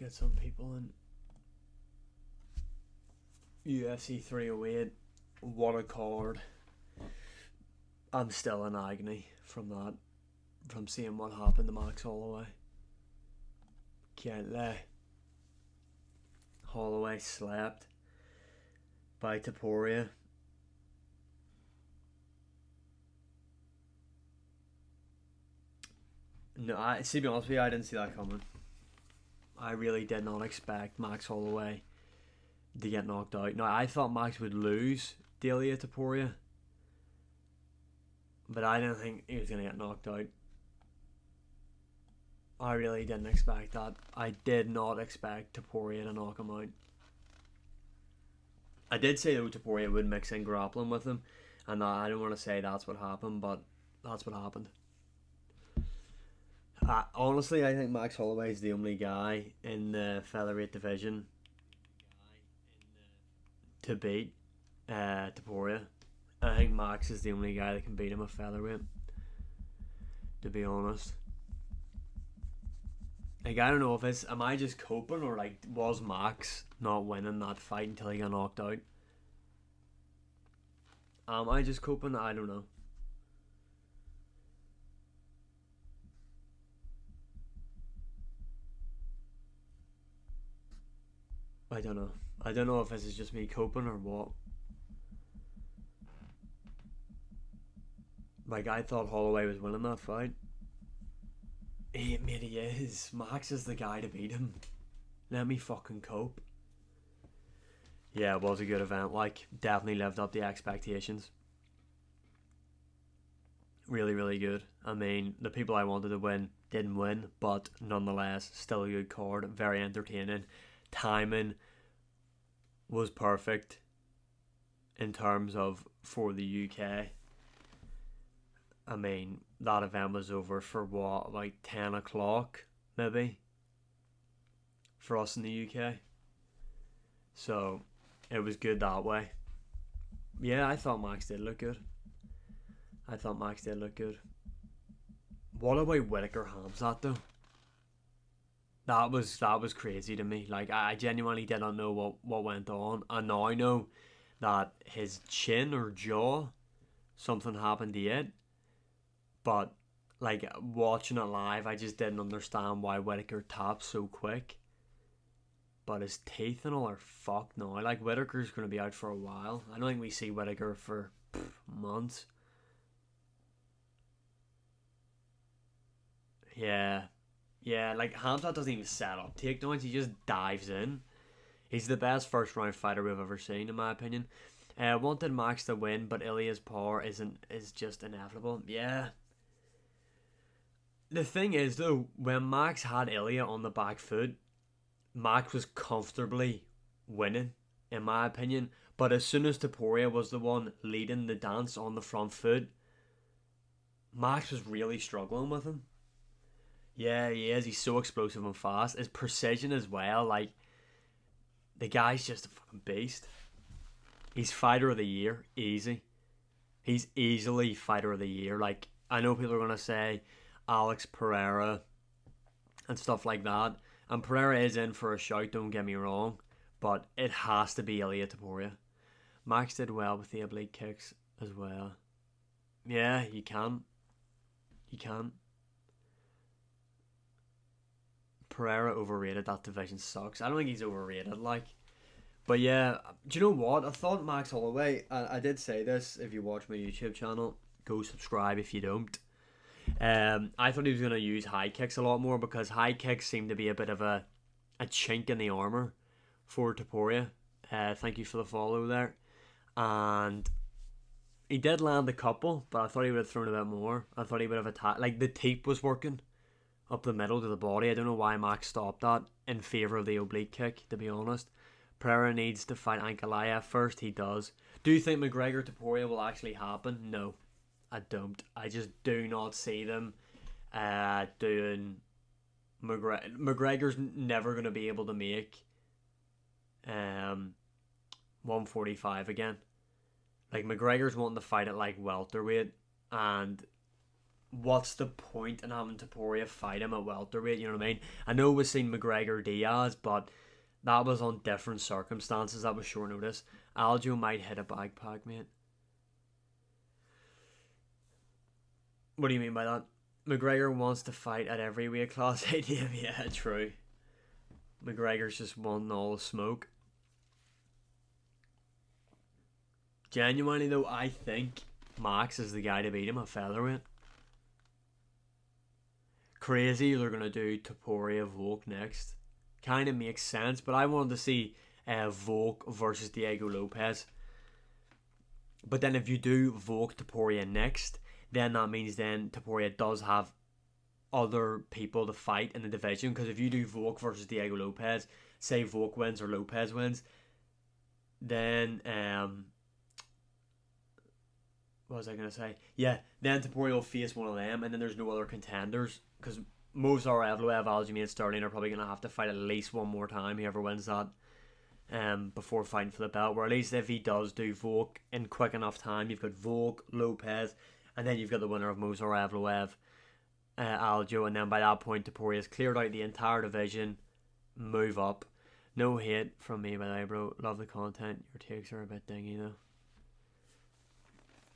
at some people in UFC 308. What a card. I'm still in agony from that, from seeing what happened to Max Holloway. Can't lie. Holloway slapped by Topuria. No, to be honest with you, I didn't see that coming. I really did not expect Max Holloway to get knocked out. Now, I thought Max would lose Delia Topuria, but I didn't think he was going to get knocked out. I really didn't expect that. I did not expect Topuria to knock him out. I did say though Topuria would mix in grappling with him, and I don't want to say that's what happened, but that's what happened. Honestly, I think Max Holloway is the only guy in the featherweight division to beat Topuria. I think Max is the only guy that can beat him at featherweight, to be honest. Like, I don't know if it's, am I just coping, or like, was Max not winning that fight until he got knocked out? Am I just coping? I don't know. I don't know. I don't know if this is just me coping or what. Like, I thought Holloway was winning that fight. He is. Max is the guy to beat him. Let me fucking cope. Yeah, it was a good event. Like, definitely lived up to expectations. Really, really good. I mean, the people I wanted to win didn't win, but nonetheless, still a good card. Very entertaining. Timing was perfect in terms of for the UK. I mean, that event was over for what, like 10 o'clock maybe for us in the UK. So it was good that way. Yeah, I thought Max did look good. What about Whittaker Hamzat though? That was crazy to me. Like, I genuinely did not know what went on. I now know that his chin or jaw, something happened to it. But like, watching it live, I just didn't understand why Whittaker tapped so quick. But his teeth and all are fucked now. Like, Whittaker's going to be out for a while. I don't think we see Whittaker for months. Yeah. Yeah, like, Hamzat doesn't even set up takedowns. He just dives in. He's the best first round fighter we've ever seen, in my opinion. Wanted Max to win, but Ilya's power is just inevitable. Yeah. The thing is, though, when Max had Ilya on the back foot, Max was comfortably winning, in my opinion. But as soon as Topuria was the one leading the dance on the front foot, Max was really struggling with him. Yeah, he is. He's so explosive and fast. His precision as well. Like, the guy's just a fucking beast. He's fighter of the year. Easy. He's easily fighter of the year. Like, I know people are going to say Alex Pereira and stuff like that. And Pereira is in for a shout, don't get me wrong. But it has to be Ilia Topuria. Max did well with the oblique kicks as well. Yeah, you can. You can. Pereira overrated. That division sucks. I don't think he's overrated, like. But yeah, do you know what? I thought Max Holloway, I did say this, if you watch my YouTube channel, go subscribe if you don't. I thought he was going to use high kicks a lot more, because high kicks seem to be a bit of a chink in the armour for Topuria. Thank you for the follow there. And he did land a couple, but I thought he would have thrown a bit more. I thought he would have attacked. Like, the teep was working up the middle to the body. I don't know why Max stopped that in favour of the oblique kick, to be honest. Pereira needs to fight Ankalaev first. He does. Do you think McGregor Topuria will actually happen? No, I don't. I just do not see them doing McGregor's never going to be able to make 145 again. Like, McGregor's wanting to fight at like welterweight, and what's the point in having Topuria fight him at welterweight? You know what I mean? I know we've seen McGregor Diaz, but that was on different circumstances. That was short notice. Aljo might hit a backpack, mate. What do you mean by that? McGregor wants to fight at every weight class. Yeah, true. McGregor's just wanting all the smoke. Genuinely though, I think Max is the guy to beat him at featherweight. Crazy they're going to do Topuria Volk next. Kind of makes sense, but I wanted to see Volk versus Diego Lopez. But then if you do Volk Topuria next, then that means then Topuria does have other people to fight in the division. Because if you do Volk versus Diego Lopez, say Volk wins or Lopez wins, then what was I going to say? Yeah, then Topuria will face one of them, and then there's no other contenders. Because Movsar Evloev, Aljamain Sterling are probably going to have to fight at least one more time, whoever wins that, before fighting for the belt. Where at least if he does do Volk in quick enough time, you've got Volk, Lopez, and then you've got the winner of Movsar Evloev, Aljo, and then by that point Topuria's cleared out the entire division, move up. No hate from me, by the way, bro. Love the content. Your takes are a bit dingy though.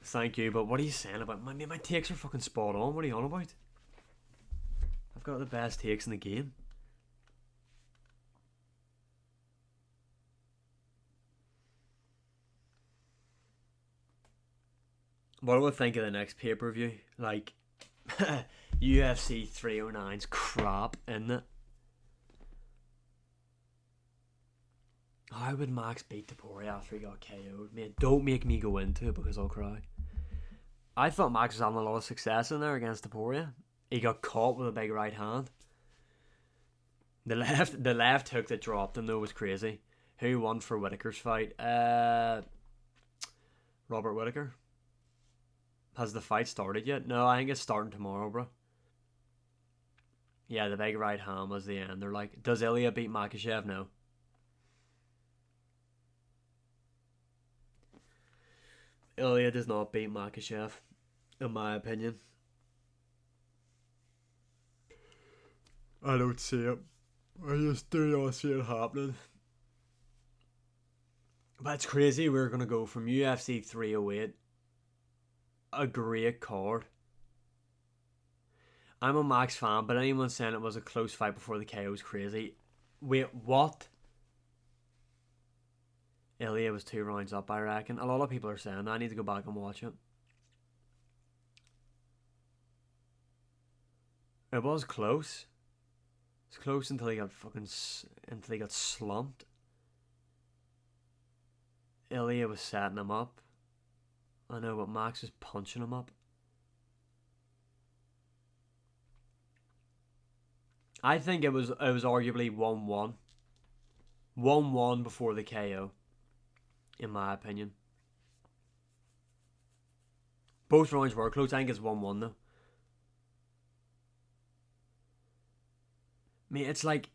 Thank you, but what are you saying about my takes are fucking spot on. What are you on about? I've got the best takes in the game. What do I think of the next pay-per-view? Like, UFC 309's crap, isn't it? How would Max beat Topuria after he got KO'd? Man, don't make me go into it because I'll cry. I thought Max was having a lot of success in there against Topuria. He got caught with a big right hand. The left hook that dropped him though was crazy. Who won for Whitaker's fight? Robert Whitaker. Has the fight started yet? No, I think it's starting tomorrow, bro. Yeah, the big right hand was the end. They're like, does Ilya beat Makhachev? No. Ilya does not beat Makhachev, in my opinion. I don't see it. I just do not see it happening. But it's crazy. We're going to go from UFC 308, a great card. I'm a Max fan, but anyone saying it was a close fight before the KO is crazy. Wait, what? Ilya was 2 rounds up, I reckon. A lot of people are saying that. I need to go back and watch it. It was close. It was close until he got slumped. Ilya was setting him up. I know, but Max was punching him up. I think it was arguably 1-1. 1-1 before the KO, in my opinion. Both rounds were close. I think it's 1-1 though. I mean, it's like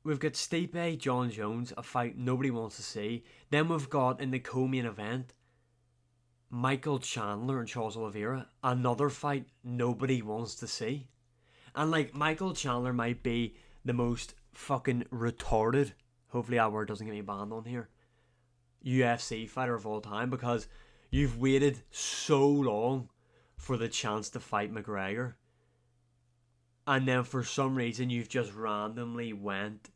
we've got Stipe, John Jones, a fight nobody wants to see. Then we've got in the co-main event Michael Chandler and Charles Oliveira, another fight nobody wants to see. And like Michael Chandler might be the most fucking retarded, hopefully that word doesn't get me banned on here, UFC fighter of all time, because you've waited so long for the chance to fight McGregor, and then for some reason you've just randomly went,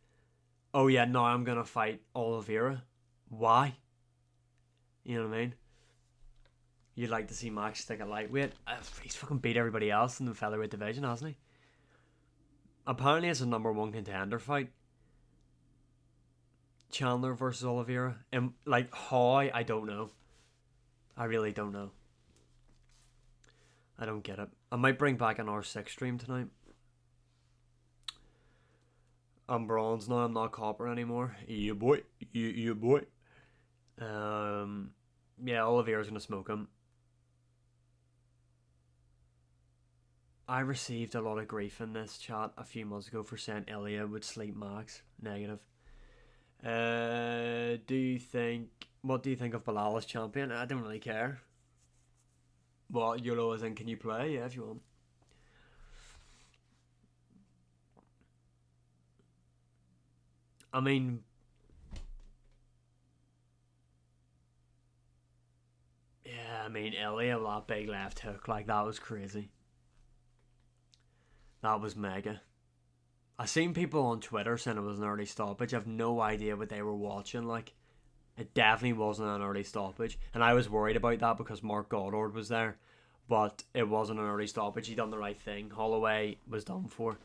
oh yeah, now I'm gonna fight Oliveira. Why? You know what I mean? You'd like to see Max stick at lightweight. He's fucking beat everybody else in the featherweight division, hasn't he? Apparently it's a #1 contender fight. Chandler versus Oliveira. And like how, I don't know. I really don't know. I don't get it. I might bring back an R6 stream tonight. I'm bronze now, I'm not copper anymore. Yeah boy. Yeah boy. Yeah, Oliveira's gonna smoke him. I received a lot of grief in this chat a few months ago for saying Ilya would sleep Max. Negative. What do you think of Bilal as champion? I don't really care. What, YOLO as in can you play? Yeah, if you want. I mean, yeah, I mean, Ilya with that big left hook, like, that was crazy. That was mega. I seen people on Twitter saying it was an early stoppage. I have no idea what they were watching. Like, it definitely wasn't an early stoppage, and I was worried about that because Mark Goddard was there, but it wasn't an early stoppage. He done the right thing. Holloway was done for.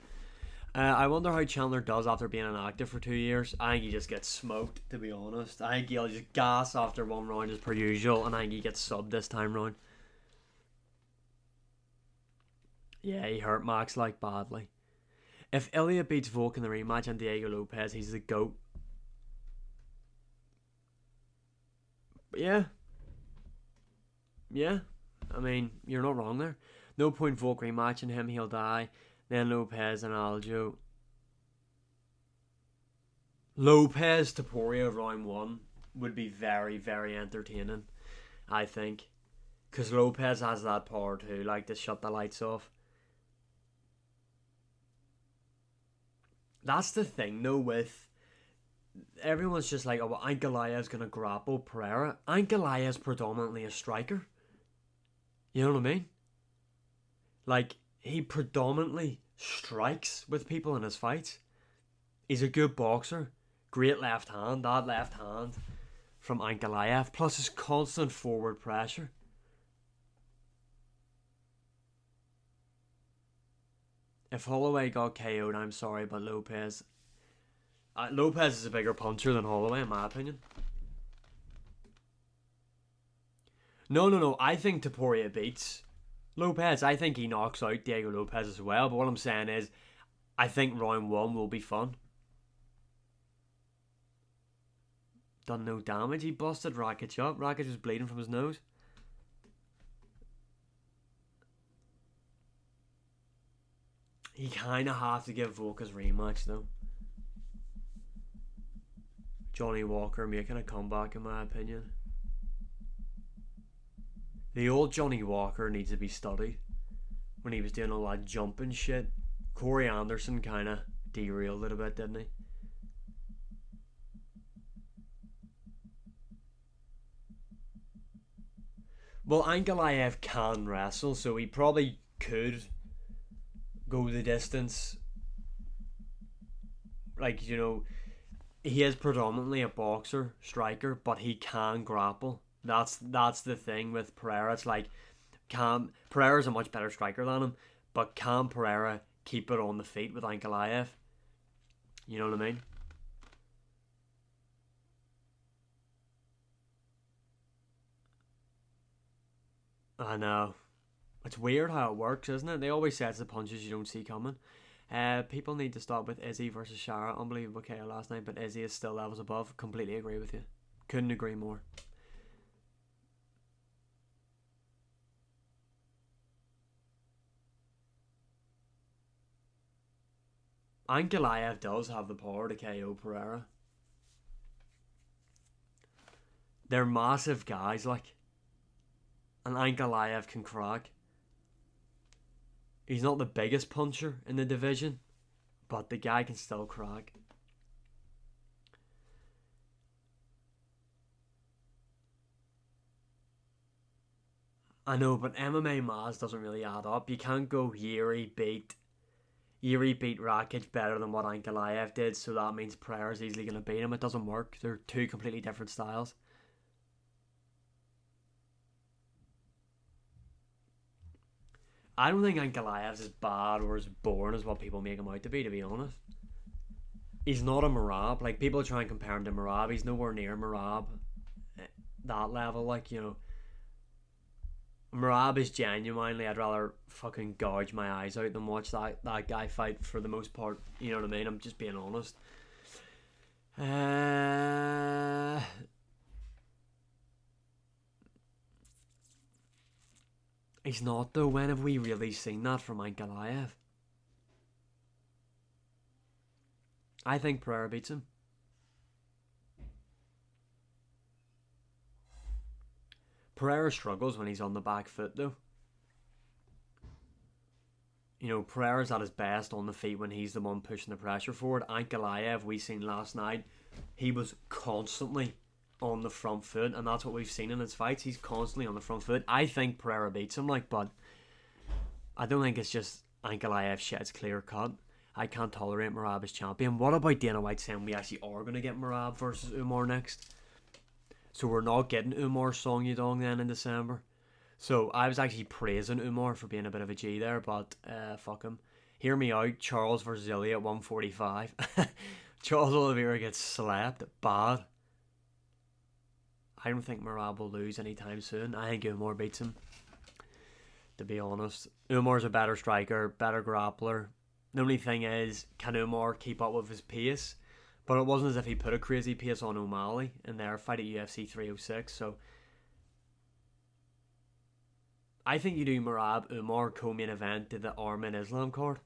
I wonder how Chandler does after being inactive for 2 years. I think he just gets smoked, to be honest. I think he'll just gas after one round as per usual, and I think he gets subbed this time round. Yeah, he hurt Max like badly. If Ilya beats Volk in the rematch and Diego Lopez, he's the GOAT. But yeah, yeah. I mean, you're not wrong there. No point Volk rematching him, he'll die. Then Lopez and Aljo. Lopez Taporia round one would be very, very entertaining, I think. Because Lopez has that power too, like to shut the lights off. That's the thing though with everyone's just like, oh, well, Ankalaev's gonna grapple Pereira. Ankalaev's predominantly a striker. You know what I mean? Like, he predominantly strikes with people in his fights. He's a good boxer. Great left hand. That left hand from Ankalaev. Plus his constant forward pressure. If Holloway got KO'd, I'm sorry, but Lopez is a bigger puncher than Holloway, in my opinion. No. I think Taporia beats Lopez. I think he knocks out Diego Lopez as well. But what I'm saying is, I think round one will be fun. Done no damage. He busted Rakic up. Rakic was bleeding from his nose. He kind of have to give Volk his rematch though. Johnny Walker making a comeback, in my opinion. The old Johnny Walker needs to be studied. When he was doing all that jumping shit, Corey Anderson kind of derailed it a bit, didn't he? Well, Ankalaev can wrestle, so he probably could go the distance. Like, he is predominantly a boxer, striker, but he can grapple. That's the thing with Pereira. It's like, Pereira's a much better striker than him, but can Pereira keep it on the feet with Ankalaev? You know what I mean? I know. It's weird how it works, isn't it? They always say it's the punches you don't see coming. People need to stop with Izzy versus Shara. Unbelievable KO last night, but Izzy is still levels above. Completely agree with you. Couldn't agree more. Ankalaev does have the power to KO Pereira. They're massive guys, like, and Ankalaev can crack. He's not the biggest puncher in the division, but the guy can still crack. I know, but MMA Maz doesn't really add up. You can't go Yuri beat Rakic better than what Ankalaev did, so that means Pereira's easily going to beat him. It doesn't work. They're two completely different styles. I don't think Ankalaev's as bad or as boring as what people make him out to be honest. He's not a Marab. Like, people try and compare him to Marab. He's nowhere near Marab. That level, like, Marab is genuinely, I'd rather fucking gouge my eyes out than watch that guy fight for the most part. You know what I mean? I'm just being honest. He's not though. When have we really seen that from Ankalaev? I think Pereira beats him. Pereira struggles when he's on the back foot though. Pereira's at his best on the feet when he's the one pushing the pressure forward. Ankalaev, we seen last night, he was constantly on the front foot, and that's what we've seen in his fights. He's constantly on the front foot. I think Pereira beats him, but I don't think it's just Ankalaev shit's clear cut. I can't tolerate Merab as champion. What about Dana White saying we actually are going to get Merab versus Umar next? So we're not getting Umar Song Yudong then in December. So I was actually praising Umar for being a bit of a G there, but fuck him. Hear me out. Charles versus Ilya at 145. Charles Oliveira gets slapped bad. I don't think Merab will lose anytime soon. I think Umar beats him, to be honest. Umar's a better striker, better grappler. The only thing is, can Umar keep up with his pace? But it wasn't as if he put a crazy pace on O'Malley in their fight at UFC 306. So I think you do Merab, Umar, co-main event to the Armin Islam card.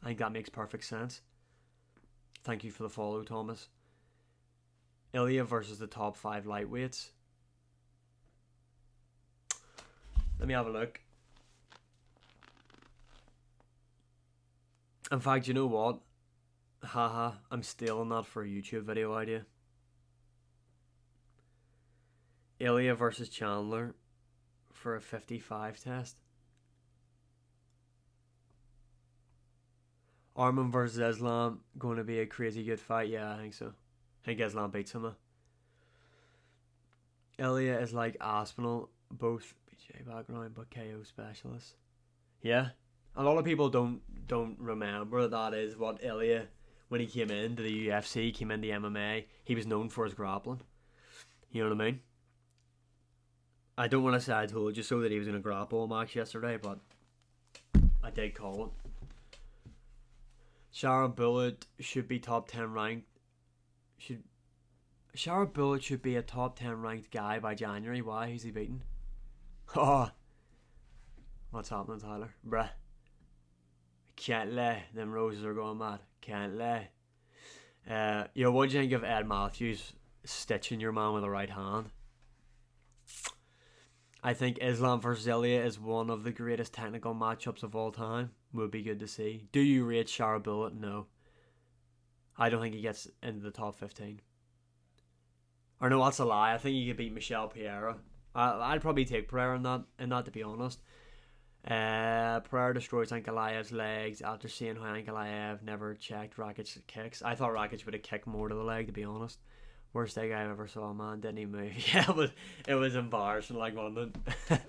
I think that makes perfect sense. Thank you for the follow, Thomas. Ilya versus the top 5 lightweights. Let me have a look. In fact, you know what? Haha, I'm stealing that for a YouTube video idea. Ilya versus Chandler for a 55 test. Armin versus Islam, going to be a crazy good fight. Yeah, I think so. I think Islam beats him. Ilya is like Aspinall, both BJ background but KO specialists. Yeah, a lot of people don't remember that is what Ilya, when he came into the UFC, came into MMA, he was known for his grappling. You know what I mean? I don't want to say I told you so that he was in a grapple match yesterday, but I did call it. Sharon Bullet should be top 10 ranked. Sharon Bullet should be a top 10 ranked guy by January. Why? Who's he beating? Oh, what's happening, Tyler? Bruh. Can't lie. Them roses are going mad. Can't lie. What do you think of Ed Matthews stitching your man with the right hand? I think Islam versus Ilya is one of the greatest technical matchups of all time. Would be good to see. Do you rate Sharon Bullet? No. I don't think he gets into the top 15. Or no, that's a lie. I think he could beat Michel Pereira. I'd probably take Pereira in that, to be honest. Pereira destroys Ankalaev's legs after seeing how Ankalaev never checked Rakic's kicks. I thought Rakic would have kicked more to the leg, to be honest. Worst leg I ever saw, man. Didn't he move? Yeah, it was embarrassing, wasn't it?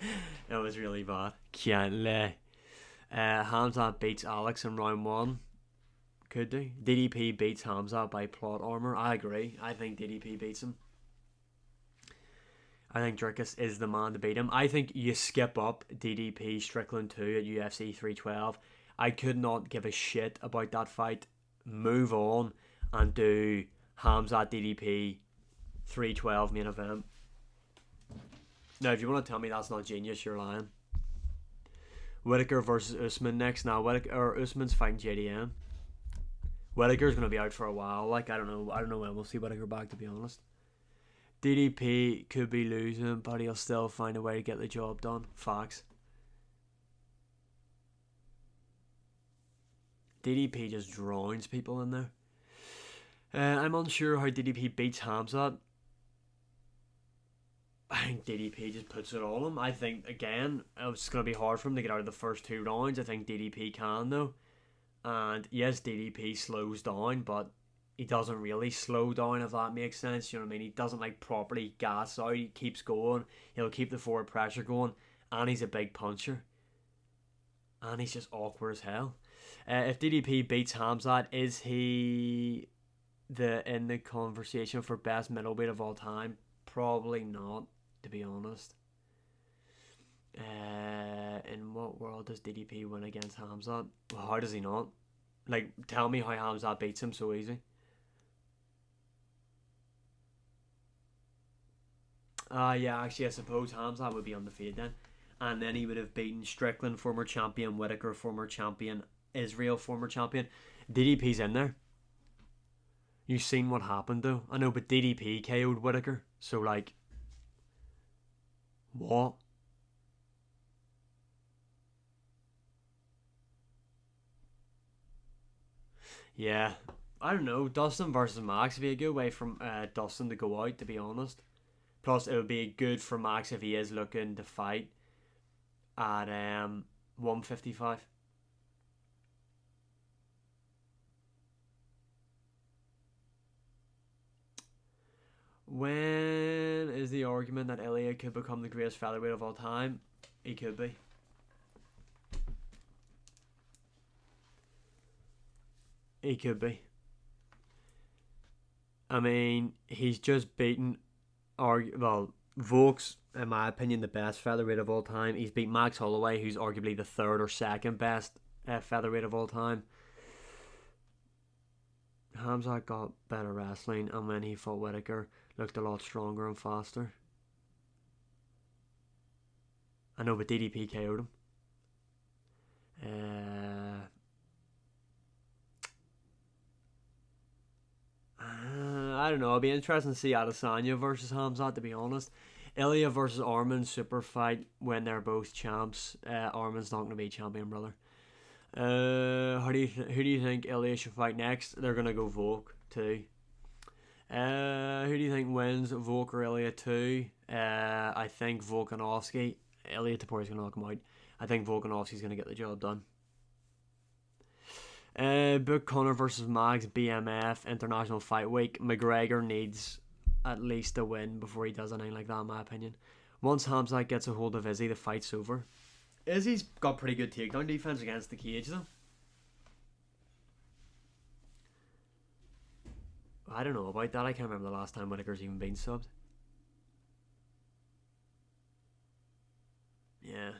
It was really bad. Can't lie. Hamzat beats Alex in round 1. Could do. DDP beats Hamzat by plot armor. I agree. I think DDP beats him. I think Dricus is the man to beat him. I think you skip up DDP Strickland 2 at UFC 312. I could not give a shit about that fight. Move on and do Hamzat DDP 312 main event. Now, if you want to tell me that's not genius, you're lying. Whittaker versus Usman next. Now, Usman's fighting JDM. Whittaker's going to be out for a while. I don't know when we'll see Whittaker back, to be honest. DDP could be losing, but he'll still find a way to get the job done. Facts. DDP just drowns people in there. I'm unsure how DDP beats Hamzat. I think DDP just puts it on him. I think, again, it's going to be hard for him to get out of the first 2 rounds. I think DDP can, though. And yes, DDP slows down, but he doesn't really slow down, if that makes sense. You know what I mean? He doesn't properly gas out. He keeps going. He'll keep the forward pressure going. And he's a big puncher. And he's just awkward as hell. If DDP beats Hamzat, is he in the conversation for best middleweight of all time? Probably not, to be honest. In what world does DDP win against Hamzat? Well, how does he not? Tell me how Hamzat beats him so easy. Yeah, actually, I suppose Hamzat would be undefeated then. And then he would have beaten Strickland, former champion, Whittaker, former champion, Israel, former champion. DDP's in there. You've seen what happened, though. I know, but DDP KO'd Whittaker. So, what? Yeah. I don't know. Dustin versus Max would be a good way for Dustin to go out, to be honest. Plus, it would be good for Max if he is looking to fight at 155. When is the argument that Elliot could become the greatest featherweight of all time? He could be. He could be. I mean, he's just beaten, Volk's, in my opinion, the best featherweight of all time. He's beat Max Holloway, who's arguably the third or second best featherweight of all time. Hamzat got better wrestling, and when he fought Whitaker, looked a lot stronger and faster. I know, but DDP KO'd him. I don't know. It'll be interesting to see Adesanya versus Hamzat, to be honest. Ilya versus Arman, super fight when they're both champs. Arman's not going to be champion, brother. Who do you think Ilya should fight next? They're going to go Volk, too. Who do you think wins, Volk or Ilya 2? I think Volkanovski. Ilya Taporia's going to knock him out. I think Volkanovski's going to get the job done. Book Conor versus Mags, BMF, International Fight Week. McGregor needs at least a win before he does anything like that, in my opinion. Once Hamzat gets a hold of Izzy, the fight's over. Izzy's got pretty good takedown defense against the cage, though. I don't know about that. I can't remember the last time Whitaker's even been subbed. Yeah.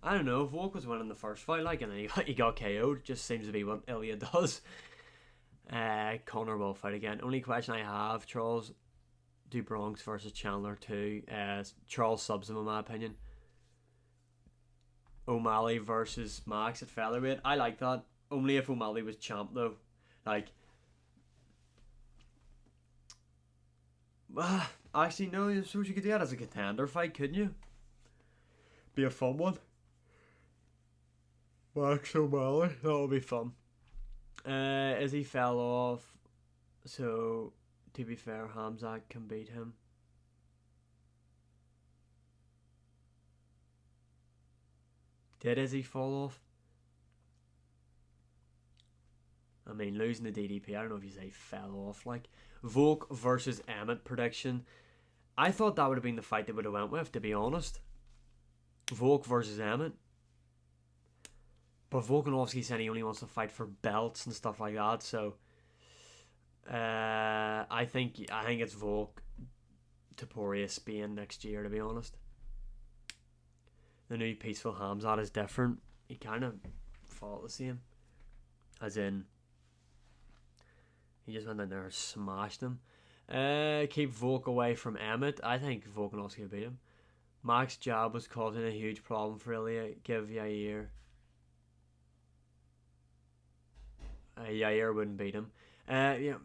I don't know. Volk was winning the first fight, like, and then he got KO'd. Just seems to be what Ilya does. Conor will fight again. Only question I have, Charles, do Bronx versus Chandler 2. Charles subs him, in my opinion. O'Malley versus Max at featherweight. I like that. Only if O'Malley was champ, though. Like, actually, no, I suppose you could do that as a contender fight, couldn't you? Be a fun one. Max O'Malley. That'll be fun. As he fell off, so to be fair, Hamzat can beat him. Did Izzy fall off? I mean, losing the DDP, I don't know if you say fell off. Like, Volk versus Emmett prediction. I thought that would have been the fight they would have went with, to be honest. Volk versus Emmett. But Volkanovski said he only wants to fight for belts and stuff like that, so I think it's Volk, Topuria, Spain next year, to be honest. The new Peaceful Hamzat is different. He kind of fought the same. As in, he just went in there and smashed him. Keep Volk away from Emmett. I think Volkanovski will beat him. Max jab was causing a huge problem for Ilya. Give Yair. Yair wouldn't beat him. Yeah,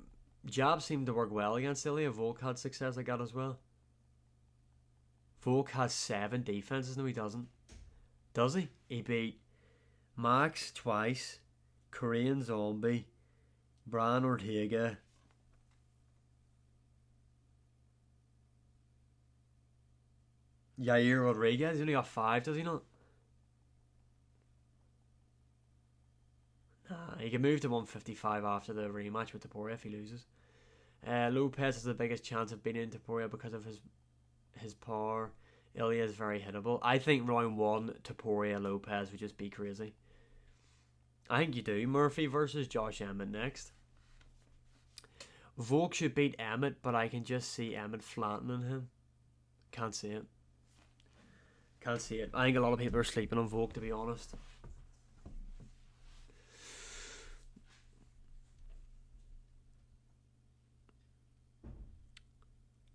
jab seemed to work well against Ilya. Volk had success like that as well. Volk has 7 defenses. No, he doesn't. Does he? He beat Max twice, Korean Zombie, Brian Ortega, Yair Rodriguez. He's only got 5, does he not? He can move to 155 after the rematch with Topuria if he loses. Lopez has the biggest chance of beating Topuria because of his power. Ilya is very hittable. I think round 1, Topuria Lopez would just be crazy. I think you do. Murphy versus Josh Emmett next. Volk should beat Emmett, but I can just see Emmett flattening him. Can't see it. Can't see it. I think a lot of people are sleeping on Volk, to be honest.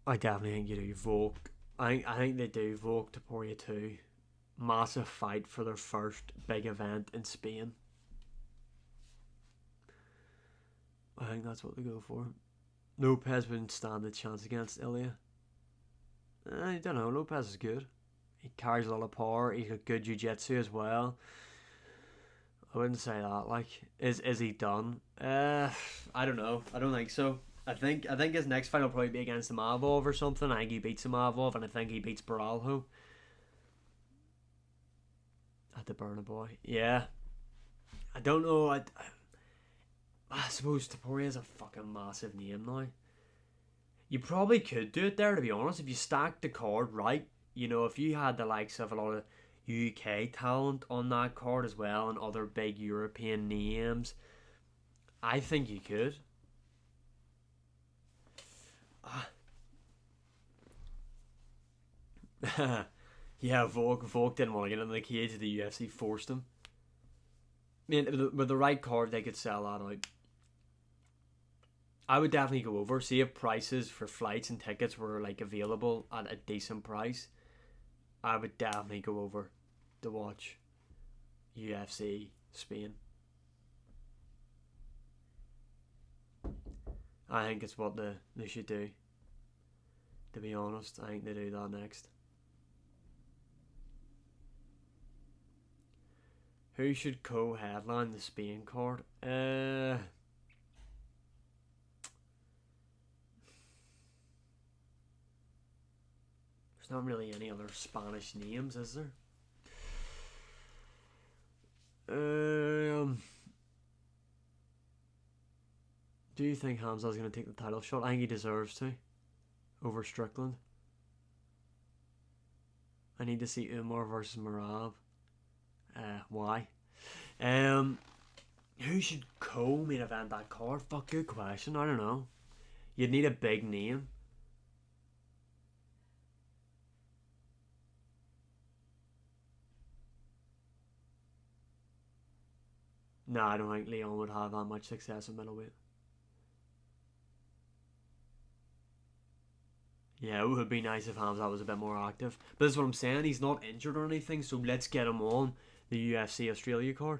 I definitely think you do Volk. I think they do Volk Topuria 2. Massive fight for their first big event in Spain. I think that's what they go for. Lopez wouldn't stand a chance against Ilya. I don't know. Lopez is good. He carries a lot of power. He's got good jiu-jitsu as well. I wouldn't say that. Like, is he done? I don't know. I don't think so. I think his next fight will probably be against Imavov or something. I think he beats Imavov, and I think he beats Baralho at the Burna Boy. Yeah, I don't know. I suppose Taporia is a fucking massive name now. You probably could do it there, to be honest, if you stacked the card right. You know, if you had the likes of a lot of UK talent on that card as well and other big European names, I think you could. Yeah, Volk didn't want to get in the cage. The UFC forced him. I mean, with the right card, they could sell that out. I would definitely go over. See if prices for flights and tickets were like available at a decent price. I would definitely go over to watch UFC Spain. I think it's what they should do. To be honest, I think they do that next. Who should co-headline the Spain card? There's not really any other Spanish names, is there? Do you think Hamza's going to take the title shot? I think he deserves to. Over Strickland. I need to see Umar versus Marab. Why? Who should co-main event that card? Fuck, good question. I don't know. You'd need a big name. No, I don't think Leon would have that much success at middleweight. Yeah, it would be nice if Hamza was a bit more active. But that's what I'm saying. He's not injured or anything, so let's get him on the UFC Australia card.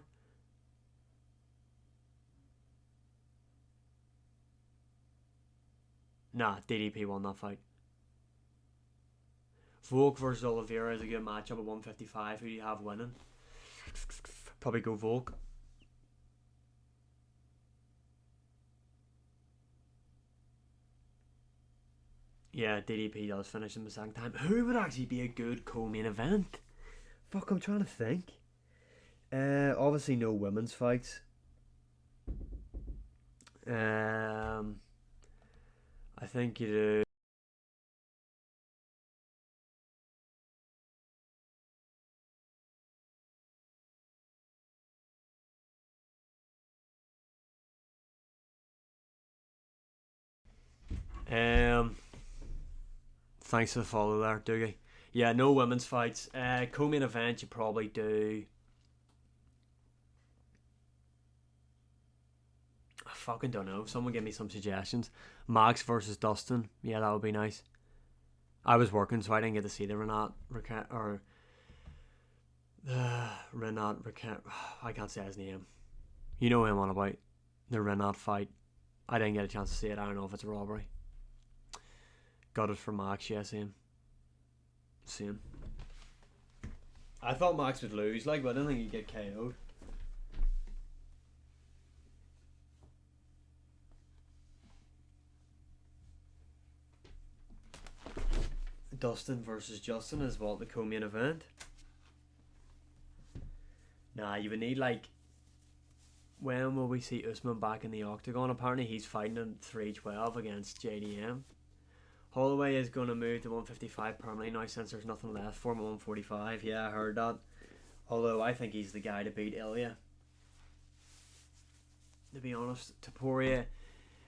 Nah, DDP won that fight. Volk versus Oliveira is a good matchup at 155. Who do you have winning? Probably go Volk. Yeah, DDP does finish in the second time. Who would actually be a good co-main event? Fuck, I'm trying to think. Obviously no women's fights. I think you do. Thanks for the follow there, Doogie. Yeah, no women's fights. Co-main event, you probably do. I fucking don't know. Someone give me some suggestions. Max versus Dustin. Yeah, that would be nice. I was working, so I didn't get to see the Renat Raquel or Renat Raquel. I can't say his name. You know him on about the Renat fight. I didn't get a chance to see it. I don't know if it's a robbery. Got it for Max. Yeah, same. Same. I thought Max would lose, like, but I didn't think he'd get KO'd. Dustin versus Justin is what the co-main event. Nah, you would need like. When will we see Usman back in the octagon? Apparently he's fighting in 312 against JDM. Holloway is going to move to 155 permanently now since there's nothing left for him at 145. Yeah, I heard that. Although I think he's the guy to beat Ilya. To be honest, Taporia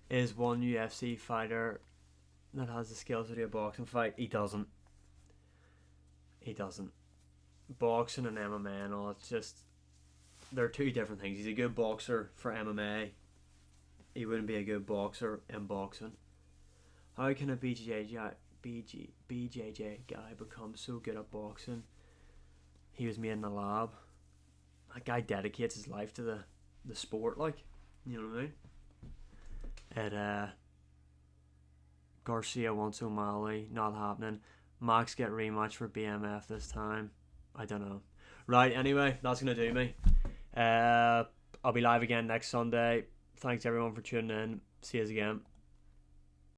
is one UFC fighter that has the skills to do a boxing fight. He doesn't. He doesn't. Boxing and MMA and all, it's just... They're two different things. He's a good boxer for MMA. He wouldn't be a good boxer in boxing. How can a BJJ guy become so good at boxing? He was made in a lab. That guy dedicates his life to the sport, like. You know what I mean? And Garcia wants O'Malley. Not happening. Max get rematch for BMF this time. I don't know. Right, anyway, that's going to do me. I'll be live again next Sunday. Thanks everyone for tuning in. See you again.